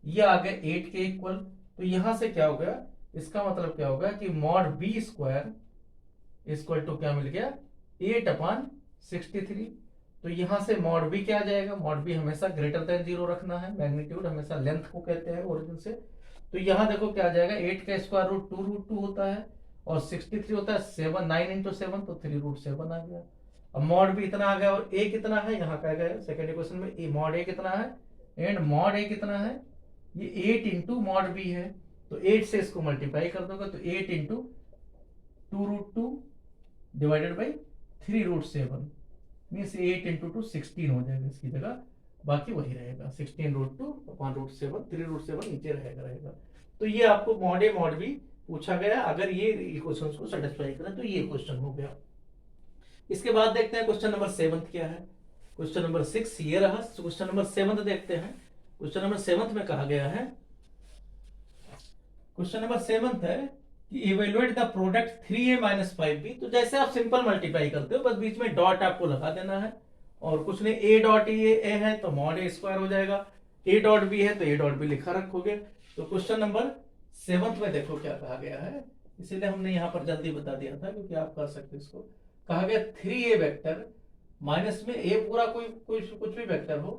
ये आ गए 8 के इक्वल। तो यहां से क्या हो गया, इसका मतलब क्या होगा कि mod B square equal to क्या मिल गया 8/63। तो यहां से मॉड बी क्या आ जाएगा, मॉड बी हमेशा ग्रेटर देन 0 रखना है, मैग्नीट्यूड हमेशा लेंथ को कहते हैं ओरिजिन से। तो यहां देखो क्या आ जाएगा, 8 का स्क्वायर रूट 2√2 होता है और 63 होता है 7, 9 इंटू 7 तो 3√7 आ गया। अब मॉड बी इतना आ गया और ए कितना है, यहाँ क्या गया सेकेंड इक्वेशन में मॉड ए कितना है एंड मॉड ए कितना है, ये 8 इंटू मॉड बी है। तो 8 से इसको मल्टीप्लाई कर दोगे तो 8 into 2√2 divided by 3√7 means 8 into 2 16 हो जाएगा इसकी जगह, बाकी वही रहेगा 16√2/√7 3√7 नीचे रहेगा। तो ये आपको मॉड ए मॉड बी पूछा गया, अगर ये इक्वेशंस को सेटिस्फाई करें तो ये क्वेश्चन हो गया। इसके बाद देखते हैं क्वेश्चन नंबर 7 क्या है। क्वेश्चन नंबर 6 ये रहा, क्वेश्चन नंबर 7 देखते हैं। क्वेश्चन नंबर 7 में कहा गया है, क्वेश्चन नंबर 7 है कि evaluate the product 3a minus 5b। तो जैसे आप सिंपल मल्टीप्लाई करते हो बस बीच में डॉट आपको लगा देना है और कुछ नहीं, a डॉट ए है तो मॉड ए स्क्वायर हो जाएगा, a डॉट बी है तो a डॉट बी लिखा रखोगे। तो क्वेश्चन नंबर 7 में देखो क्या कहा गया है, इसीलिए हमने यहाँ पर जल्दी बता दिया था क्योंकि आप कर सकते इसको। कहा गया 3a वेक्टर माइनस में a पूरा कोई कुछ भी वेक्टर हो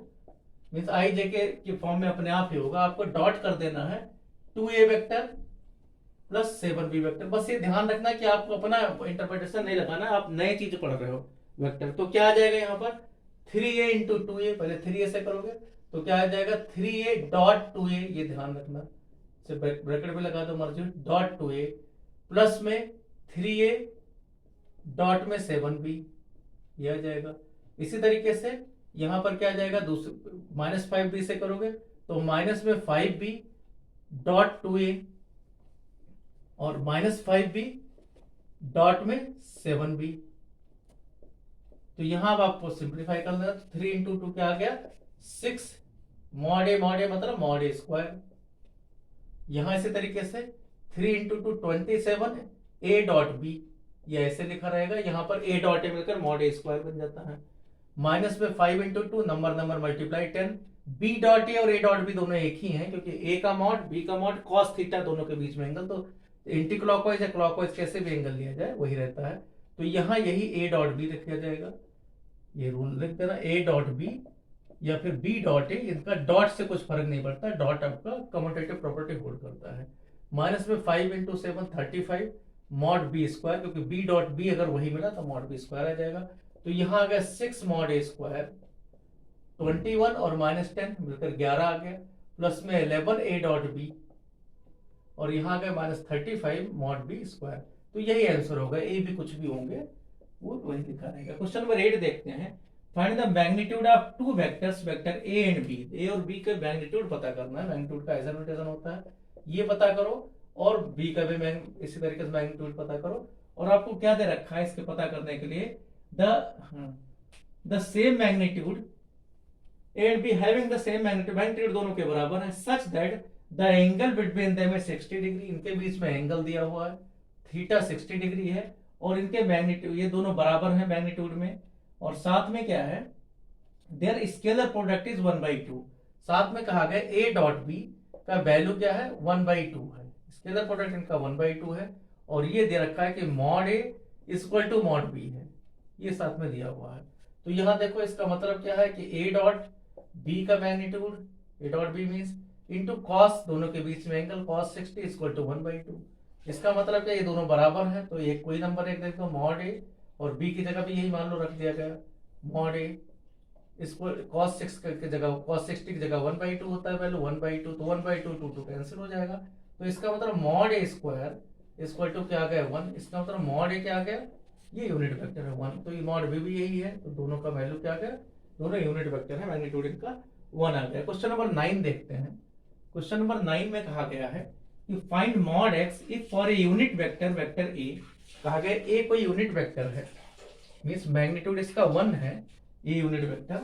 मीन्स आई जे के फॉर्म में अपने आप ही होगा, आपको डॉट कर देना है 2a vector plus 7b vector. बस ये ध्यान रखना कि आपको अपना इंटरप्रिटेशन नहीं लगाना, आप नए चीज पढ़ रहे हो वेक्टर। तो क्या आ जाएगा यहाँ पर 3a इंटू 2a, पहले 3a से करोगे तो क्या आ जाएगा 3a डॉट 2a, ये ध्यान रखना, ब्रैकेट में लगा दो मर्जी डॉट 2a प्लस में 3a डॉट में 7b, ये आ जाएगा। इसी तरीके से यहां पर क्या आ जाएगा, दूसरे माइनस 5b से करोगे तो माइनस में 5b डॉट 2a और माइनस 5b डॉट में 7b। तो यहां अब आपको सिंप्लीफाई कर देना, 3 इंटू 2 क्या आ गया 6 मॉड ए मतलब मॉड ए स्क्वायर। यहां इसी तरीके से 3 इंटू 2 27 a डॉट b, ये ऐसे लिखा रहेगा, यहां पर a डॉट ए मिलकर मॉड ए स्क्वायर बन जाता है। माइनस में 5 into 2 number multiply 10, b dot A और a डॉट बी दोनों एक ही हैं क्योंकि a का मॉड b का मॉड cos थीटा दोनों के बीच में एंगल, तो एंटी क्लॉकवाइज या क्लॉकवाइज कैसे भी एंगल लिया जाए वही रहता है। तो यहाँ यही a डॉट बी लिखा जाएगा, ये रूल लिख देना a डॉट बी या फिर b डॉट ए, इनका डॉट से कुछ फर्क नहीं पड़ता, डॉट आपका कम्यूटेटिव प्रॉपर्टी होल्ड करता है। माइनस में 5 इंटू 7 35 मॉड बी स्क्वायर, क्योंकि बी डॉट बी अगर वही मिला तो मॉड बी स्क्वायर आ जाएगा। तो यहाँ आ गया 6 मॉड ए स्क्वायर 21 और माइनस 10 मिलकर 11 आ गया, प्लस में 11 ए डॉट बी और यहाँ आ गया माइनस 35 मॉड बी स्क्वायर। तो यही आंसर होगा, ए भी कुछ भी होंगे वो वही लिखा रहेगा। क्वेश्चन नंबर 8 देखते हैं, find the magnitude of two vectors vector A and B. A और बी का मैग्नीट्यूड पता करना है, मैग्नीट्यूड का ऐसा नोटेशन होता है, ये पता करो, और बी का भी इसी तरीके से मैग्नीट्यूड पता करो। और आपको क्या दे रखा है इसके पता करने के लिए, the same magnitude and be having the same magnitude, magnitude दोनों के बराबर है, such that the angle between them is 60 degree, इनके बीच में एंगल दिया हुआ है थीटा 60 डिग्री है और इनके मैग्नीट्यूड ये दोनों बराबर हैं मैग्नीट्यूड में, और साथ में क्या है देयर स्केलर प्रोडक्ट इज 1/2। साथ में कहा गया ए डॉट बी का वैल्यू क्या है 1/2 है, स्केलर प्रोडक्ट इनका 1/2 है, और ये दे रखा है कि mod a equal to mod b है, ये साथ में दिया हुआ है। तो यहां देखो इसका मतलब क्या है कि ए डॉट बी का मैग्नीट्यूड, ए dot b means into cos, दोनों के बीच में एंगल कॉस 60 इक्वल टू 1/2। इसका मतलब क्या ये दोनों बराबर हैं, तो एक कोई नंबर एक देखो मॉड ए और बी की जगह भी यही मान लो रख दिया गया मॉड ए इसको cos 6 की जगह cos 60 की जगह 1/2 होता है वैल्यू 1/2, तो 1/2 2 कैंसिल हो जाएगा। तो इसका मतलब mod A square equal to क्या आ गया 1। इसका मतलब मॉड ए क्या आ गया, ये यूनिट वेक्टर है 1, तो ये मॉड बी भी यही है, तो दोनों का वैल्यू क्या आ गया, दोनों यूनिट वेक्टर है, मैग्नीट्यूड इनका 1 आ गया। क्वेश्चन नंबर 9 देखते हैं। क्वेश्चन नंबर 9 में कहा गया है कि find mod x if for a unit vector vector a, कहा गया ए कोई यूनिट वेक्टर है, मींस मैग्नीट्यूड इसका 1 है, ए यूनिट वेक्टर,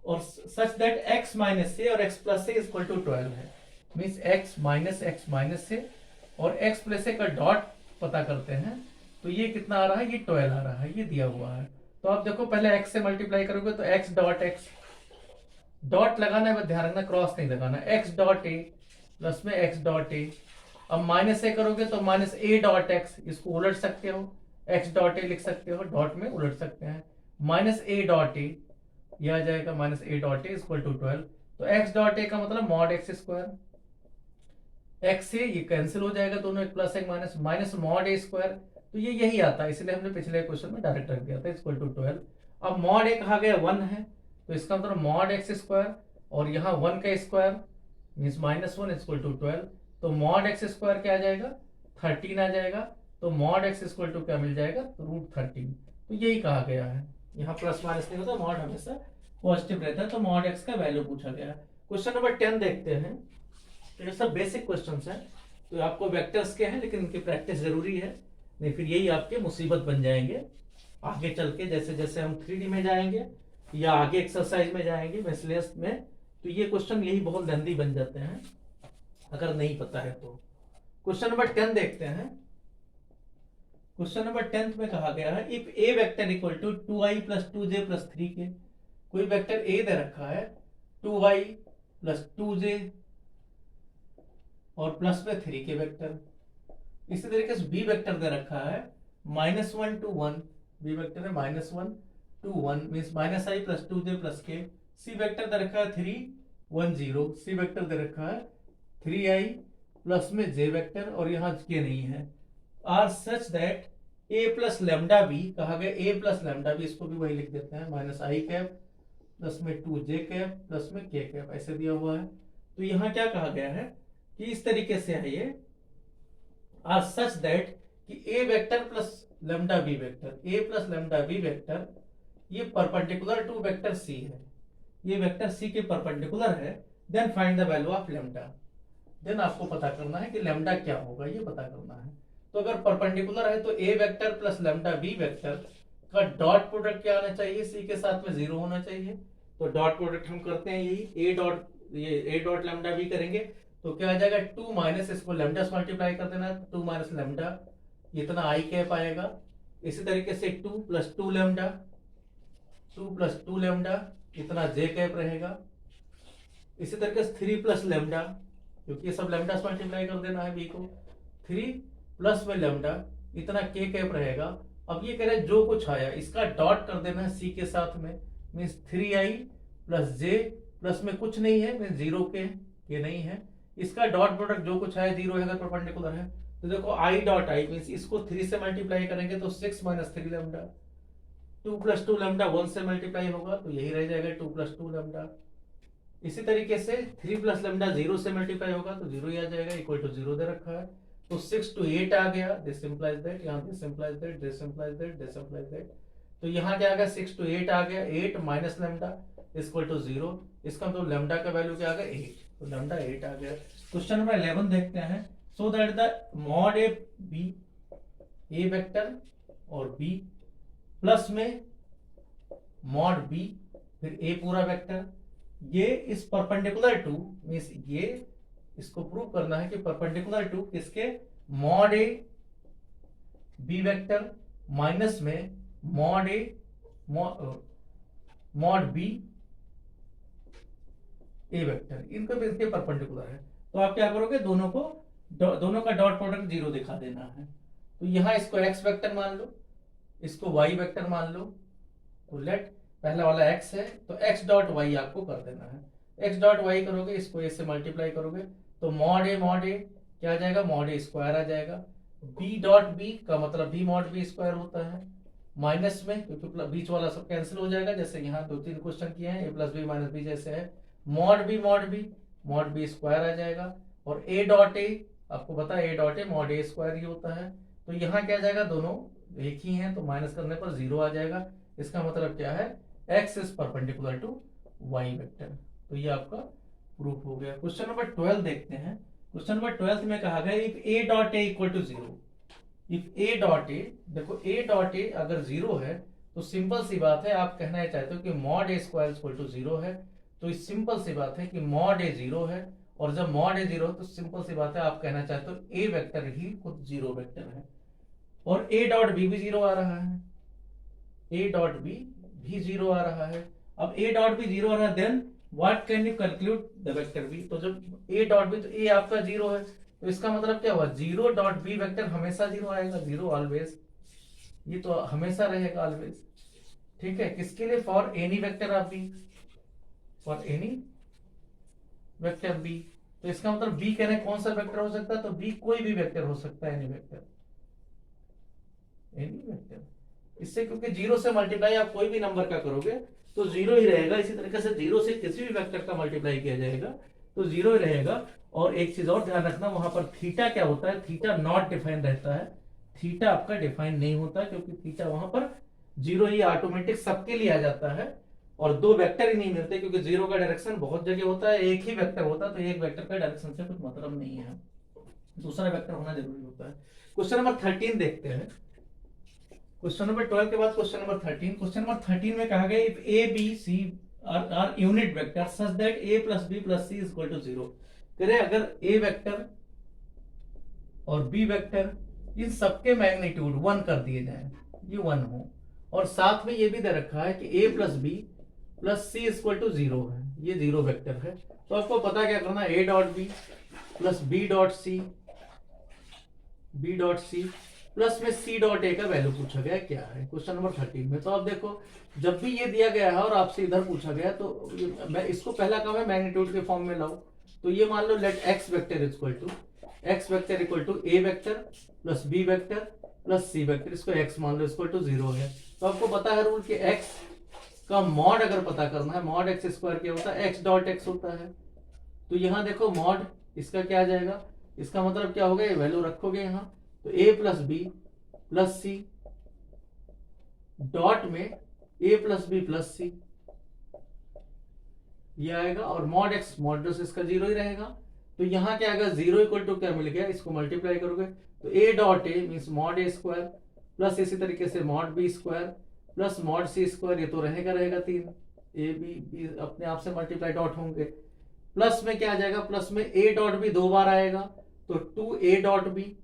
और such that x minus a और x plus a equal to 12 है, मींस x माइनस ए और x प्लस ए का डॉट पता करते हैं, तो ये कितना आ रहा है, ये 12 आ रहा है, ये दिया हुआ है। तो आप देखो पहले x से मल्टीप्लाई करोगे तो x डॉट x, डॉट लगाना है, ध्यान रखना क्रॉस नहीं लगाना, x डॉट ए प्लस में x डॉट ए। अब माइनस ए करोगे तो माइनस ए डॉट एक्स, इसको उलट सकते हो, x डॉट ए लिख सकते हो, डॉट में उलट सकते हैं, माइनस ए डॉट ए, यह आ जाएगा minus a dot a equal to 12। तो x डॉट ए का मतलब मॉड एक्स स्क्वायर, x से ये कैंसिल हो जाएगा दोनों, एक प्लस एक माइनस, माइनस मॉड ए स्क्वायर, तो ये यही आता है, इसलिए हमने पिछले क्वेश्चन में डायरेक्ट रख दिया था इक्वल टू 12। अब मॉड ए कहा गया 1 है, तो इसका मतलब मॉड एक्स स्क्वायर और यहाँ 1 का स्क्वायर मीन्स -1 इक्वल टू 12, तो मॉड एक्स स्क्वायर क्या आ जाएगा 13 आ जाएगा, तो मॉड एक्स इक्वल टू क्या मिल जाएगा √13। तो यही कहा गया है, यहाँ प्लस माइनस नहीं होता, मॉड हमेशा पॉजिटिव रहता है, तो मॉड एक्स का वैल्यू पूछा गया है। क्वेश्चन नंबर 10 देखते हैं। तो ये सब बेसिक क्वेश्चंस हैं, तो आपको वेक्टर्स के हैं लेकिन इनकी प्रैक्टिस जरूरी है, नहीं फिर यही आपके मुसीबत बन जाएंगे आगे चल के, जैसे जैसे हम 3D में जाएंगे या आगे एक्सरसाइज में जाएंगे मिसलेनियस में, तो ये क्वेश्चन यही बहुत लेंथी बन जाते हैं अगर नहीं पता है तो। क्वेश्चन नंबर 10 देखते हैं। क्वेश्चन नंबर 10 में कहा गया है if a vector equal to 2i + 2j + 3k, कोई वेक्टर ए दे रखा है 2i + 2j और प्लस में 3k वेक्टर, इसी तरीके से बी वेक्टर दे रखा है -1 to 1, बी वेक्टर है -1 to 1 मींस -i + 2j + k। C vector दे रखा है 3 1 0, सी वेक्टर दे रखा है 3i प्लस में j वेक्टर और यहाँ k नहीं है, are such that a + λb, कहा गया a + λb, इसको भी वही लिख देते हैं -i प्लस में 2j प्लस में k, ऐसे दिया हुआ है। तो यहाँ क्या कहा गया है कि इस तरीके से है ये, आर सच दैट कि a vector plus lambda b vector, a plus lambda b vector ये परपेंडिकुलर टू वेक्टर c है, ये वेक्टर c के परपेंडिकुलर है, then find the value of lambda, then आपको पता करना है कि लैम्डा क्या होगा, ये पता करना है। तो अगर परपेंडिकुलर है तो a vector plus lambda b vector का डॉट प्रोडक्ट क्या आना चाहिए, c के साथ में 0 होना चाहिए, तो डॉट प्रोडक्ट हम करते हैं यही, a डॉट लैम्डा बी करेंगे तो क्या आ जाएगा 2 माइनस, इसको लैम्डा से मल्टीप्लाई कर देना, 2 माइनस लैम्डा, इतना आई कैप आएगा। इसी तरीके से 2 + 2 लैम्डा, 2 + 2 लैम्डा, इतना जे कैप रहेगा। इसी तरीके से 3 + लैम्डा, क्योंकि ये सब लैम्डा से मल्टीप्लाई कर देना है बी को, 3 प्लस में लैम्डा, इतना के कैप रहेगा। अब ये कह रहे हैं जो कुछ आया इसका डॉट कर देना है सी के साथ में, मीन्स 3i + j प्लस में कुछ नहीं है मीन्स 0 के, ये नहीं है, इसका डॉट प्रोडक्ट जो कुछ है 0 है अगर परपेंडिकुलर है। तो देखो i डॉट i मींस इसको 3 से मल्टीप्लाई करेंगे तो 6 - 3 लैम्डा, 2 + 2 लैम्डा 1 से मल्टीप्लाई होगा तो यही रह जाएगा 2 + 2 लैम्डा। इसी तरीके से 3 + लैम्डा 0 से मल्टीप्लाई होगा तो 0 ही आ जाएगा, इक्वल टू 0 दे रखा है, तो 6 to 8 आ गया, दिस इंप्लाइज दैट, यहाँ this implies that, this implies that, this implies that, तो यहाँ क्या आ गया 6 to 8 आ गया, 8 माइनस लैम्डा इक्वल टू 0, इसका मतलब लैम्डा का वैल्यू क्या आ गया 8, तो लैम्डा 8 आ गया। क्वेश्चन नंबर 11 देखते हैं। So that the mod a b, a vector और बी प्लस में मॉड बी फिर ए पूरा वेक्टर, ये इस परपेंडिकुलर टू मींस ये इसको प्रूव करना है कि परपेंडिकुलर टू किसके, mod a b vector minus में mod A mod b a vector, इनको भी इसके परपेंडिकुलर है। तो आप क्या करोगे, दोनों का डॉट प्रोडक्ट 0 दिखा देना है। तो यहाँ इसको x वेक्टर मान लो, इसको y वेक्टर मान लो, तो लेट पहला वाला x है तो x डॉट y आपको कर देना है, x डॉट y करोगे इसको a से मल्टीप्लाई करोगे तो मॉड ए क्या आ जाएगा, मॉड ए स्क्वायर आ जाएगा। b डॉट b का मतलब b मॉड b स्क्वायर होता है, माइनस में, क्योंकि बीच वाला सब कैंसिल हो जाएगा, जैसे यहाँ 2-3 क्वेश्चन किए हैं, a plus B minus B जैसे है। मॉड बी स्क्वायर आ जाएगा, और a डॉट ए आपको पता है a dot A mod A square ही होता है। तो यहाँ क्या जाएगा, दोनों एक ही हैं, तो माइनस करने पर 0 आ जाएगा। इसका मतलब क्या है, x is perpendicular to y vector. तो ये आपका प्रूफ हो गया। क्वेश्चन नंबर 12 देखते हैं। क्वेश्चन नंबर 12 में कहा गया if a dot a equal to 0, if a dot a, देखो a डॉट ए अगर 0 है तो सिंपल सी बात है, आप कहना चाहते हो कि mod A square equal to 0 है, तो इस सिंपल सी बात है कि मॉड ए 0 है, और जब मॉड ए 0 तो सिंपल सी बात है आप कहना चाहते हो a वेक्टर ही खुद 0 वेक्टर है, और a डॉट बी भी 0 आ रहा है, a डॉट बी भी 0 आ रहा है। अब a डॉट बी 0 आ रहा है, then what can you conclude the vector b, तो जब a डॉट बी, तो a आपका 0 है, तो इसका मतलब क्या हुआ, 0 डॉट बी वेक्टर हमेशा 0 आएगा, 0 ऑलवेज, ये तो हमेशा रहेगा ऑलवेज। ठीक है, किसके लिए, for any vector of b, for any vector b. तो इसका मतलब बी कहने कौन सा वेक्टर हो सकता है, तो बी कोई भी वेक्टर हो सकता है, एनी वेक्टर, एनी वेक्टर। इससे क्योंकि 0 से मल्टीप्लाई आप कोई भी नंबर का करोगे तो 0 ही रहेगा, इसी तरीके से 0 से किसी भी वेक्टर का मल्टीप्लाई किया जाएगा तो 0 ही रहेगा। और एक चीज और ध्यान रखना, वहां पर थीटा क्या होता है, थीटा नॉट डिफाइन रहता है, थीटा आपका डिफाइन नहीं होता, क्योंकि थीटा वहां पर 0 ही ऑटोमेटिक सबके लिए आ जाता है, और दो वेक्टर ही नहीं मिलते, क्योंकि 0 का डायरेक्शन बहुत जगह होता है, एक ही वेक्टर होता है, तो एक वेक्टर का डायरेक्शन से कुछ मतलब नहीं है, दूसरा वेक्टर होना जरूरी होता है। क्वेश्चन नंबर 13 देखते हैं। क्वेश्चन नंबर 12 के बाद क्वेश्चन नंबर 13। क्वेश्चन नंबर 13 में कहा गया if a b c are unit vector such that a plus b plus c is equal to 0। करें अगर a वेक्टर और b वेक्टर इन सबके मैग्नीट्यूड 1 कर दिए जाए, ये 1 हो, और साथ में ये भी दे रखा है कि a plus b plus c is equal to 0 है, ये 0 वेक्टर है, तो आपको पता क्या करना, a dot b plus b dot c, b dot c plus में सी डॉट ए का वैल्यू पूछा गया क्या है, क्वेश्चन नंबर 13 में। तो आप देखो, जब भी ये दिया गया है और आपसे इधर पूछा गया, तो मैं इसको पहला काम है मैग्नीट्यूड के फॉर्म में लाऊं, तो ये मान लो let X vector equal to A vector plus B vector plus C vector, इसको एक्स मान लो, इक्वल टू 0 है। तो आपको पता है रूल कि एक्स का मॉड अगर पता करना है, मॉड एक्स स्क्वायर क्या होता है, एक्स डॉट एक्स होता है। तो यहाँ देखो मॉड इसका क्या आ जाएगा, इसका मतलब क्या होगा, ये वैल्यू रखोगे यहाँ, तो a plus b plus c dot में a plus b plus c ये आएगा, और मॉड एक्स मॉडुलस इसका 0 ही रहेगा। तो यहाँ क्या आएगा, 0 इक्वल टू क्या मिल गया, इसको मल्टीप्लाई करोगे तो a dot a means mod A square plus इसी तरीके से mod B square plus mod c square, ये तो रहेगा 3, ए बी अपने आप से मल्टीप्लाई डॉट होंगे, प्लस में क्या आ जाएगा, प्लस में a डॉट बी 2 बार आएगा, तो 2a डॉट बी,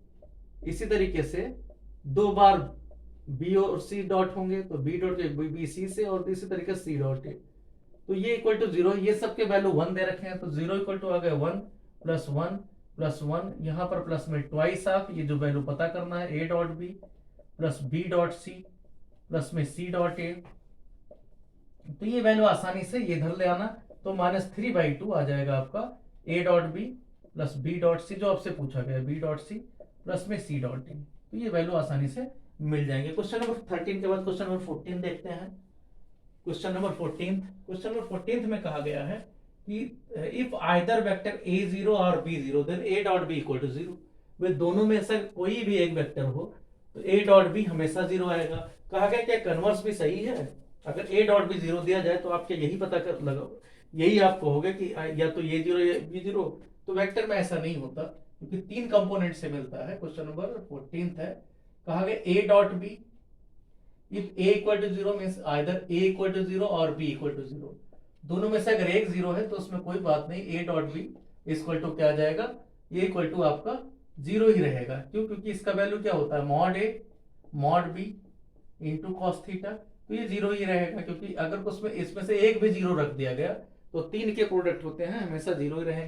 इसी तरीके से 2 बार b और c डॉट होंगे, तो b डॉट बी सी से, और इसी तरीके से c डॉट ए, तो ये इक्वल टू 0, ये सबके वैल्यू 1 दे रखे हैं, तो 0 इक्वल टू आ गया 1 प्लस 1 प्लस 1, यहाँ पर प्लस में ट्वाइस ऑफ ये जो वैल्यू पता करना है, a dot b plus b dot c plus में c डॉट ए, तो ये वैल्यू आसानी से ये इधर ले आना, तो -3/2 आ जाएगा आपका a dot b plus b dot c, जो आपसे पूछा गया बी डॉट सी प्लस में सी डॉट टी, तो ये वैल्यू आसानी से मिल जाएंगे। क्वेश्चन नंबर 13 के बाद क्वेश्चन नंबर 14 देखते हैं। क्वेश्चन नंबर 14 में कहा गया है कि इफ आइदर वेक्टर a0 और b0 then a dot b equal to 0। वे दोनों में से कोई भी एक वेक्टर हो तो a डॉट b हमेशा 0 आएगा। कहा गया क्या कन्वर्स भी सही है, अगर a डॉट b 0 दिया जाए तो आप क्या यही पता कर लगा, यही आप कहोगे कि या तो ये 0 या b0, तो वेक्टर में ऐसा नहीं होता, क्योंकि 3 कंपोनेंट से मिलता है। क्वेश्चन नंबर 14 है, कहा गया a dot b if a equal to 0 means either a equal to 0 और b इक्वल टू 0, दोनों में से अगर एक 0 है तो उसमें कोई बात नहीं, a dot b equal to क्या आ जाएगा, a इक्वल टू आपका 0 ही रहेगा। क्यों, क्योंकि इसका वैल्यू क्या होता है, mod a mod b into cos theta, तो ये 0 ही रहेगा, क्योंकि अगर उसमें इसमें से एक भी 0 रख दिया गया तो 3 के प्रोडक्ट होते हैं, हमेशा 0 ही रहेंगे।